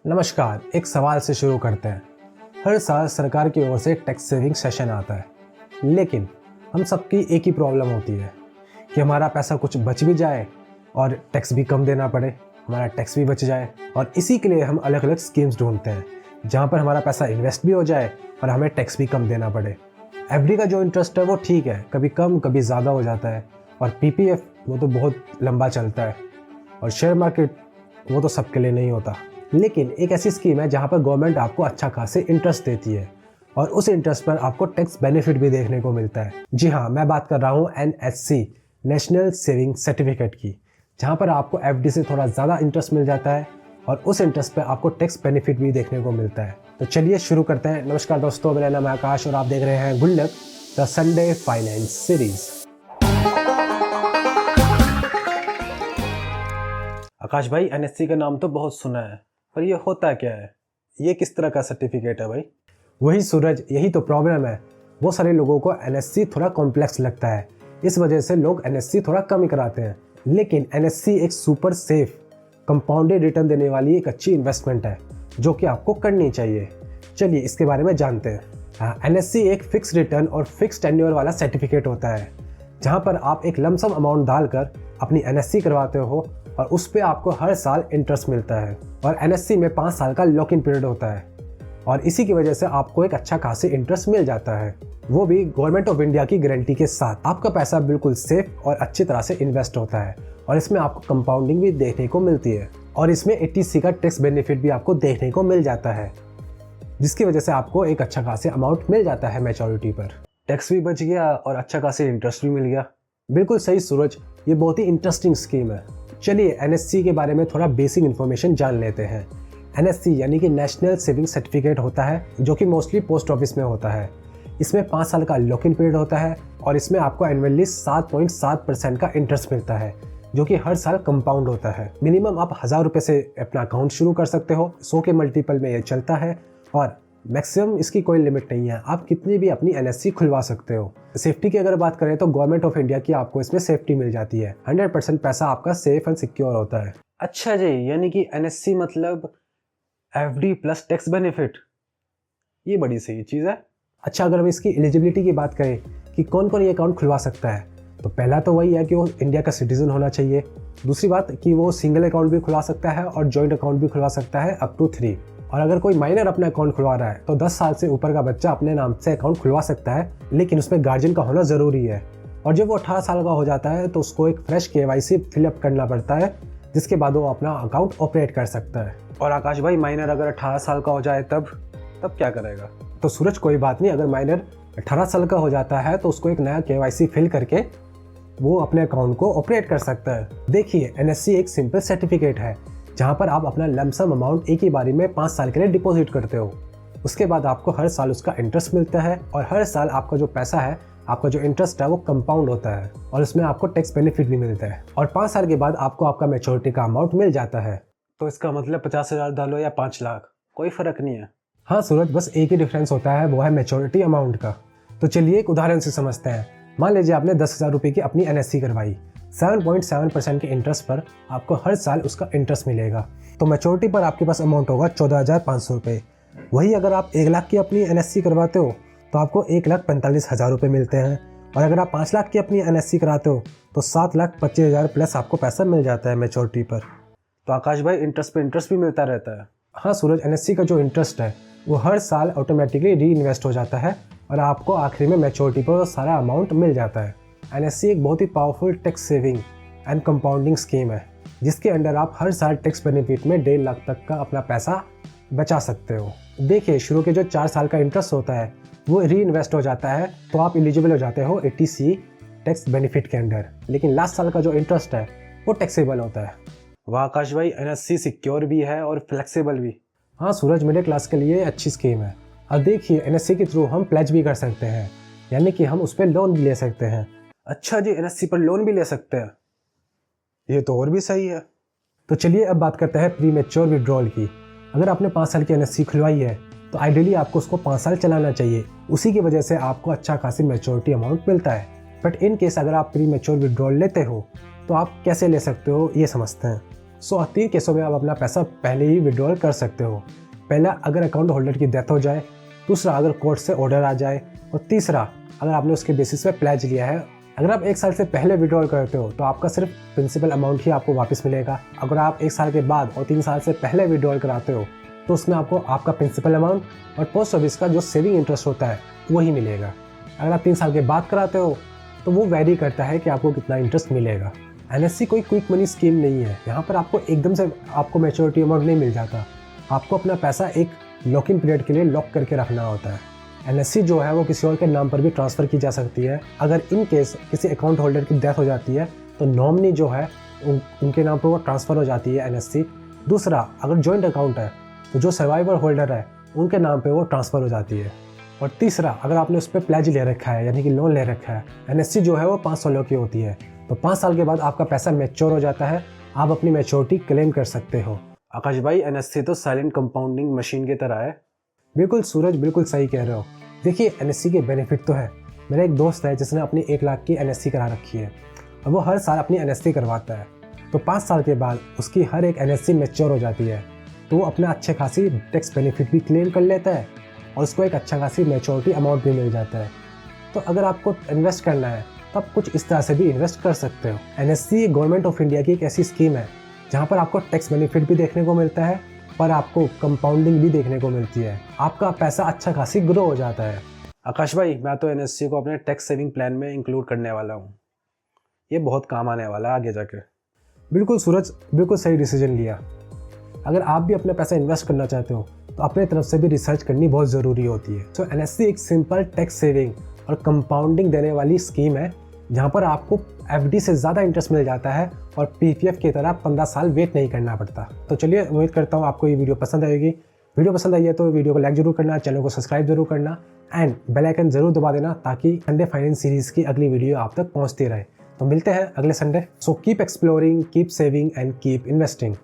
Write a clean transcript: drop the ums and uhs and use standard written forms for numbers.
नमस्कार। एक सवाल से शुरू करते हैं। हर साल सरकार की ओर से टैक्स सेविंग सेशन आता है, लेकिन हम सबकी एक ही प्रॉब्लम होती है कि हमारा पैसा कुछ बच भी जाए और टैक्स भी कम देना पड़े, हमारा टैक्स भी बच जाए। और इसी के लिए हम अलग अलग स्कीम्स ढूंढते हैं जहाँ पर हमारा पैसा इन्वेस्ट भी हो जाए और हमें टैक्स भी कम देना पड़े। एफडी का जो इंटरेस्ट है वो ठीक है, कभी कम कभी ज़्यादा हो जाता है, और पीपीएफ वो तो बहुत लंबा चलता है, और शेयर मार्केट वो तो सबके लिए नहीं होता। लेकिन एक ऐसी स्कीम है जहाँ पर गवर्नमेंट आपको अच्छा खासे इंटरेस्ट देती है और उस इंटरेस्ट पर आपको टैक्स बेनिफिट भी देखने को मिलता है। जी हाँ, मैं बात कर रहा हूँ एनएससी, नेशनल सेविंग सर्टिफिकेट की, जहाँ पर आपको एफडी से थोड़ा ज़्यादा इंटरेस्ट मिल जाता है और उस इंटरेस्ट पर आपको टैक्स बेनिफिट भी देखने को मिलता है। तो चलिए शुरू करते हैं। नमस्कार दोस्तों, मेरा नाम है आकाश और आप देख रहे हैं गुल्लक द संडे फाइनेंस सीरीज। आकाश भाई, एनएससी का नाम तो बहुत सुना है, पर ये होता क्या है? ये किस तरह का सर्टिफिकेट है भाई? वही सूरज, यही तो प्रॉब्लम है। बहुत सारे लोगों को एनएससी थोड़ा कॉम्प्लेक्स लगता है, इस वजह से लोग एनएससी थोड़ा कम ही कराते हैं। लेकिन एनएससी एक सुपर सेफ कंपाउंडेड रिटर्न देने वाली एक अच्छी इन्वेस्टमेंट है जो कि आपको करनी चाहिए। चलिए इसके बारे में जानते हैं। एनएससी एक फिक्स रिटर्न और फिक्स टेन्योर वाला सर्टिफिकेट होता है, जहाँ पर आप एक लमसम अमाउंट डालकर अपनी एनएससी करवाते हो और उस पर आपको हर साल इंटरेस्ट मिलता है। और एनएससी में 5 साल का लॉक इन पीरियड होता है और इसी की वजह से आपको एक अच्छा खासी इंटरेस्ट मिल जाता है, वो भी गवर्नमेंट ऑफ इंडिया की गारंटी के साथ। आपका पैसा बिल्कुल सेफ और अच्छी तरह से इन्वेस्ट होता है और इसमें आपको कंपाउंडिंग भी देखने को मिलती है और इसमें 80C का टैक्स बेनिफिट भी आपको देखने को मिल जाता है, जिसकी वजह से आपको एक अच्छा खासी अमाउंट मिल जाता है मैच्योरिटी पर। टैक्स भी बच गया और अच्छा खासी इंटरेस्ट भी मिल गया। बिल्कुल सही सूरज, ये बहुत ही इंटरेस्टिंग स्कीम है। चलिए एनएससी के बारे में थोड़ा बेसिक इन्फॉर्मेशन जान लेते हैं। एनएससी यानी कि नेशनल सेविंग सर्टिफिकेट होता है, जो कि मोस्टली पोस्ट ऑफिस में होता है। इसमें 5 साल का लॉक इन पीरियड होता है और इसमें आपको एनुअली 7.7% का इंटरेस्ट मिलता है, जो कि हर साल कंपाउंड होता है। मिनिमम आप 1000 रुपये से अपना अकाउंट शुरू कर सकते हो, 100 के मल्टीपल में ये चलता है और मैक्सिमम इसकी कोई लिमिट नहीं है, आप कितनी भी अपनी एनएससी खुलवा सकते हो। सेफ्टी की अगर बात करें तो गवर्नमेंट ऑफ इंडिया की आपको इसमें सेफ्टी मिल जाती है। 100% पैसा आपका सेफ एंड सिक्योर होता है। अच्छा जी, यानी कि एनएससी मतलब एफडी प्लस टैक्स बेनिफिट, ये बड़ी सही चीज़ है। अच्छा, अगर हम इसकी एलिजिबिलिटी की बात करें कि कौन कौन ये अकाउंट खुलवा सकता है, तो पहला तो वही है कि वो इंडिया का सिटीजन होना चाहिए। दूसरी बात कि वो सिंगल अकाउंट भी खुलवा सकता है और जॉइंट अकाउंट भी खुलवा सकता है अप टू 3। और अगर कोई माइनर अपना अकाउंट खुलवा रहा है तो 10 साल से ऊपर का बच्चा अपने नाम से अकाउंट खुलवा सकता है, लेकिन उसमें गार्जियन का होना ज़रूरी है। और जब वो 18 साल का हो जाता है तो उसको एक फ्रेश केवाईसी फिलअप करना पड़ता है, जिसके बाद वो अपना अकाउंट ऑपरेट कर सकता है। और आकाश भाई, माइनर अगर 18 साल का हो जाए तब क्या करेगा? तो सूरज कोई बात नहीं, अगर माइनर 18 साल का हो जाता है तो उसको एक नया केवाईसी फिल करके वो अपने अकाउंट को ऑपरेट कर सकता है। देखिए, एनएससी एक सिंपल सर्टिफिकेट है जहाँ पर आप अपना लमसम अमाउंट एक ही बारी में 5 साल के लिए डिपॉजिट करते हो। उसके बाद आपको हर साल उसका इंटरेस्ट मिलता है और हर साल आपका जो पैसा है, आपका जो इंटरेस्ट है वो कंपाउंड होता है और उसमें आपको टैक्स बेनिफिट भी मिलता है। और 5 साल के बाद आपको आपका मैच्योरिटी का अमाउंट मिल जाता है। तो इसका मतलब 50,000 डालो या 5 लाख, कोई फ़र्क नहीं है। हाँ सूरज, बस एक ही डिफरेंस होता है, वो है मैच्योरिटी अमाउंट का। तो चलिए एक उदाहरण से समझते हैं। मान लीजिए आपने 10,000 रुपये की अपनी एनएससी करवाई, 7.7% के इंटरेस्ट पर आपको हर साल उसका इंटरेस्ट मिलेगा। तो मैच्योरिटी पर आपके पास अमाउंट होगा 14,500 रुपये। वही अगर आप 1 लाख की अपनी एनएससी करवाते हो तो आपको 1,45,000 रुपये मिलते हैं, और अगर आप 5 लाख की अपनी एनएससी कराते हो तो 7,25,000 प्लस आपको पैसा मिल जाता है मैच्योरिटी पर। तो आकाश भाई, इंटरेस्ट पे इंटरेस्ट भी मिलता रहता है? हाँ सूरज, एनएससी का जो इंटरेस्ट है वो हर साल ऑटोमेटिकली री इन्वेस्ट हो जाता है और आपको आखिरी में मैच्योरिटी पर सारा अमाउंट मिल जाता है। एनएससी एक बहुत ही powerful tax saving and compounding scheme है, जिसके अंडर आप हर साल टैक्स बेनिफिट में 1.5 लाख तक का अपना पैसा बचा सकते हो। देखिए, शुरू के जो 4 साल का इंटरेस्ट होता है वो री इन्वेस्ट हो जाता है, तो आप एलिजिबल हो जाते हो 80C टैक्स बेनिफिट के अंडर। लेकिन लास्ट साल का जो इंटरेस्ट है वो टैक्सेबल होता है। वाह आकाश भाई, एनएससी सिक्योर भी है और फ्लेक्सिबल भी। हाँ सूरज, मिडिल क्लास के लिए अच्छी स्कीम है। और देखिए, एनएससी के थ्रू हम प्लेज भी कर सकते हैं, यानी कि हम उस पर लोन भी ले सकते हैं। अच्छा जी, एनएससी पर लोन भी ले सकते हैं, ये तो और भी सही है। तो चलिए अब बात करते हैं प्री मैच्योर विड्रॉल की। अगर आपने 5 साल की एनएससी खुलवाई है तो आइडियली आपको उसको 5 साल चलाना चाहिए, उसी की वजह से आपको अच्छा खासी मैच्योरिटी अमाउंट मिलता है। बट इन केस अगर आप प्री मैच्योर विड्रॉल लेते हो तो आप कैसे ले सकते हो, ये समझते हैं। तीन केसों में आप अपना पैसा पहले ही विड्रॉल कर सकते हो। पहला, अगर अकाउंट होल्डर की डेथ हो जाए। दूसरा, अगर कोर्ट से ऑर्डर आ जाए। और तीसरा, अगर आपने उसके बेसिस पे प्लेज लिया है। अगर आप 1 साल से पहले विड्रॉल करते हो तो आपका सिर्फ प्रिंसिपल अमाउंट ही आपको वापस मिलेगा। अगर आप 1 साल के बाद और 3 साल से पहले विड्रॉल कराते हो तो उसमें आपको आपका प्रिंसिपल अमाउंट और पोस्ट ऑफिस का जो सेविंग इंटरेस्ट होता है वही मिलेगा। अगर आप 3 साल के बाद कराते हो तो वो वेरी करता है कि आपको कितना इंटरेस्ट मिलेगा। एनएससी कोई क्विक मनी स्कीम नहीं है। यहाँ पर आपको एकदम से आपको मैच्योरिटी अमाउंट नहीं मिल जाता। आपको अपना पैसा एक लॉकिंग पीरियड के लिए लॉक करके रखना होता है। एनएससी जो है वो किसी और के नाम पर भी ट्रांसफ़र की जा सकती है। अगर इन केस किसी अकाउंट होल्डर की डेथ हो जाती है तो नॉमिनी जो है उनके नाम पर वो ट्रांसफ़र हो जाती है एनएससी। दूसरा, अगर जॉइंट अकाउंट है तो जो सर्वाइवर होल्डर है उनके नाम पे वो ट्रांसफ़र हो जाती है। और तीसरा, अगर आपने उस पर प्लेज ले रखा है यानी कि लोन ले रखा है, एनएससी जो है वो 5 सालों की होती है। तो 5 साल के बाद आपका पैसा मैच्योर हो जाता है, आप अपनी मैच्योरिटी क्लेम कर सकते हो। आकाश भाई, एनएससी तो साइलेंट कंपाउंडिंग मशीन की तरह है। बिल्कुल सूरज, बिल्कुल सही कह रहे हो। देखिए, एनएससी के बेनिफिट तो है। मेरा एक दोस्त है जिसने अपनी 1 लाख की एनएससी करा रखी है और वो हर साल अपनी एनएससी करवाता है। तो 5 साल के बाद उसकी हर एक एनएससी मैच्योर हो जाती है तो वो अपना अच्छे खासी टैक्स बेनिफिट भी क्लेम कर लेता है और उसको एक अच्छा खासी मैच्योरिटी अमाउंट भी मिल जाता है। तो अगर आपको इन्वेस्ट करना है तो आप कुछ इस तरह से भी इन्वेस्ट कर सकते हो। एनएससी गवर्नमेंट ऑफ इंडिया की एक ऐसी स्कीम है जहाँ पर आपको टैक्स बेनिफिट भी देखने को मिलता है पर आपको कंपाउंडिंग भी देखने को मिलती है। आपका पैसा अच्छा खासी ग्रो हो जाता है। आकाश भाई, मैं तो एनएससी को अपने टैक्स सेविंग प्लान में इंक्लूड करने वाला हूँ। ये बहुत काम आने वाला है आगे जाकर। बिल्कुल सूरज, बिल्कुल सही डिसीजन लिया। अगर आप भी अपना पैसा इन्वेस्ट करना चाहते हो तो अपने तरफ से भी रिसर्च करनी बहुत ज़रूरी होती है। सो एनएससी एक सिंपल टैक्स सेविंग और कंपाउंडिंग देने वाली स्कीम है जहाँ पर आपको एफडी से ज़्यादा इंटरेस्ट मिल जाता है और पीपीएफ की तरह 15 साल वेट नहीं करना पड़ता। तो चलिए, उम्मीद करता हूँ आपको ये वीडियो पसंद आएगी। वीडियो पसंद आई है तो वीडियो को लाइक जरूर करना, चैनल को सब्सक्राइब जरूर करना एंड बेल आइकन जरूर दबा देना ताकि संडे फाइनेंस सीरीज़ की अगली वीडियो आप तक पहुँचती रहे। तो मिलते हैं अगले Sunday. So keep exploring, keep saving and keep investing.